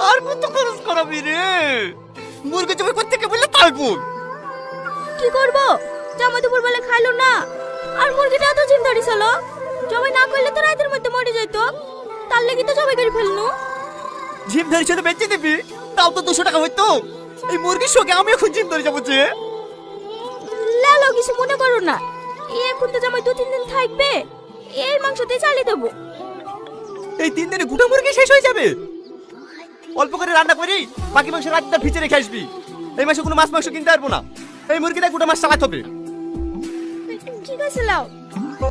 আর কত খরচ করাবি রে? মুরগি জবাই করতে কে বললে তারপর কি করব? জামাই দুপুর বেলা খাইলো না, আর মুরগিটা তো জিম ধরেছিল। জবাই না করলে তো রাতের মধ্যে মরে যেত, তার লাগি তো জবাই করে ফেলনু। জিম ধরে ছিল বেঁচে দিবি, তাও তো 200 টাকা হইতো। এই মুরগির সঙ্গে আমি এখন জিম ধরে যাবো যে। লালো কিছু মনে করো না, এখন তো জামাই 2-3 দিন থাকবে, এর মাংস দিয়ে চালিয়ে দেবো। এই 3 দিনে গোটা মুরগি শেষ হয়ে যাবে। অল্প করে রান্না করি, বাকি মাংস রাতটা ভিজে রেখে আসবি। এই মাসে কোনো মাছ মাংস কিনতে পারবো না, এই মুরগিটা গোটা মাছ চালাতে হবে। ঠিক আছে লাও।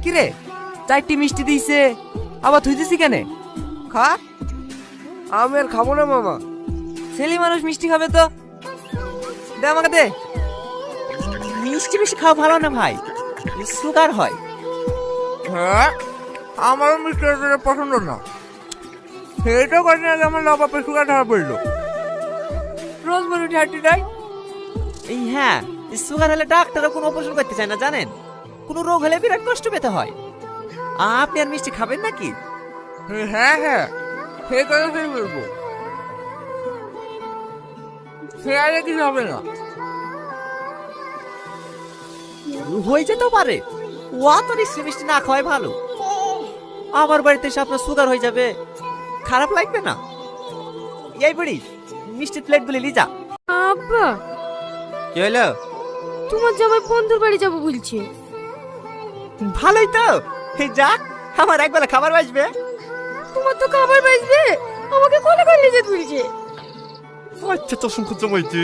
কি রে, 4টি মিষ্টি দিয়েছে, আবার থুই দিছি কেন? খা। আমি আর খাবো না মামা। ছেলে মানুষ মিষ্টি খাবে তো, দে আমাকে দে। মিষ্টি বেশি খাওয়া ভালো না ভাই, সুগার হয়। হ্যাঁ, আমারও মিষ্টি পছন্দ না। সেইটাও কদিন আগে আমার লবাপে সুগার ধরা পড়লো। রোজ বেরোটি হাঁটি দেয়। এই হ্যাঁ, সুগার হলে ডাক্তারও কোনো অপারেশন করতে চায় না জানেন। কোনো রোগ হলে বিরাট কষ্ট পেতে হয়। আপনি আর মিষ্টি খাবেন নাকি? হ্যাঁ হ্যাঁ, সেই কথা সেই বলবো। সে আগে কিছু হবে না। হয়ে যেতেও পারে, ও তো মিষ্টি মিষ্টি না খাওয়াই ভালো। আমার বাড়িতে এসে আপনার সুগার হয়ে যাবে, খারাপ লাগবে না? এই বুড়ি, মিষ্টির প্লেট গুলি লিজা। আব্বা, কি হলো? তোমার জামাই বন্ধুর বাড়ি যাবো বলছে। ভালোই তো, এই যাক, আমার একবেলা খাবার বাঁচবে। তোমার তো খাবার বাঁচবে, আমাকে কোলে করে নিয়ে যেতে বলছে। আচ্ছা তো শুনতে জমাইছি।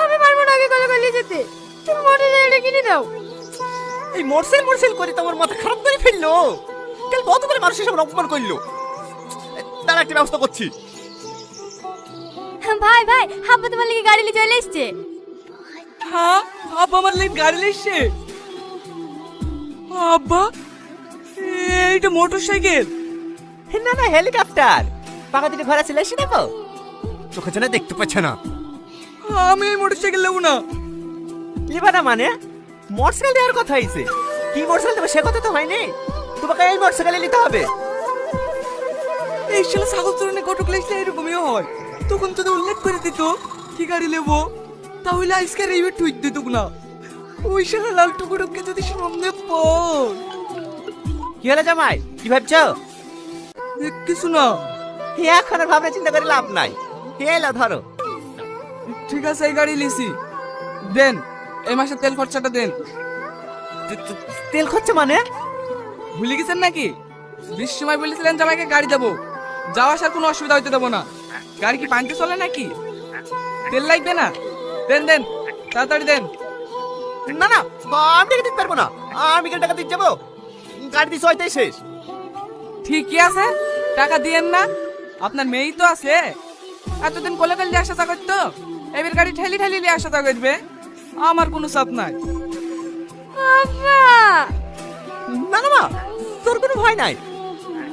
আমি পারবো না আগে কোলে করে নিয়ে যেতে, তুমি মোটর সাইকেলটা কিনে দাও। এই মোরসেল মোরসেল করে তোমার মাথা খারাপ করে ফেললো। কাল কত করে মানুষের সামনে অপমান করলো। তার একটা ব্যবস্থা করছি। ভাই ভাই, আব্বা তোমার লাগি গাড়ি নিয়ে চলে এসছে। হ্যাঁ, আব্বা আমার লাইন গাড়ি লেসছে। আব্বা, এইটা মোটর সাইকেল। না না, হেলিকপ্টার। পাকা দিকে ঘোরা ছিল, এসে দেখো। চোখে যেন দেখতে পাচ্ছে না। আমি এই মোটর সাইকেল নেবো না। লিবা না মানে? মোটরসাইকেল দেওয়ার কথা হয়েছে, কি মোটরসাইকেল দেবে সে কথা তো হয়নি। তোমাকে এই মোটরসাইকেলে নিতে হবে। এই শালা ছাগল চরণে কটক লেসলে এরকমই হয়। তখন যদি উল্লেখ করে দিত কি গাড়ি নেবো, তাহলে আজকের এই টুইট দিত না। ওই শালা লাল টুকুরকে যদি সামনে পড়। কি হলো জামাই, কি ভাবছো? কিছু না। এখন আর ভাবনা চিন্তা করে লাভ নাই। এলো ধরো। ঠিক আছে, এই গাড়ি লিসি। দেন, এই মাসে তেল খরচাটা দেন। তেল খরচা মানে? ভুলে গেছেন নাকি? বৃষ্টির সময় বলেছিলেন জামাইকে গাড়ি দেবো, যাওয়া আসার কোনো অসুবিধা হইতে দেবো না। গাড়ি কি পানিতে চলে নাকি? তেল লাগবে না? দেন দেন, তাড়াতাড়ি দেন। না না, আমি টাকা দিতে পারবো না। আমি কেন টাকা দিতে যাবো? গাড়ি দিয়ে ছয়টাই শেষ। ঠিকই আছে, টাকা দিয়েন না। আপনার মেয়েই তো আছে, এতদিন কোলে কোলে আসা যা করতো, এবার গাড়ি ঠেলি ঠেলি নিয়ে আসা যা করবে। আমার কোনো চাপ নাই। আব্বা, না না মা, তোর কোনো ভয় নাই।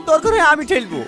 তোর করে আমি ঠেলবো।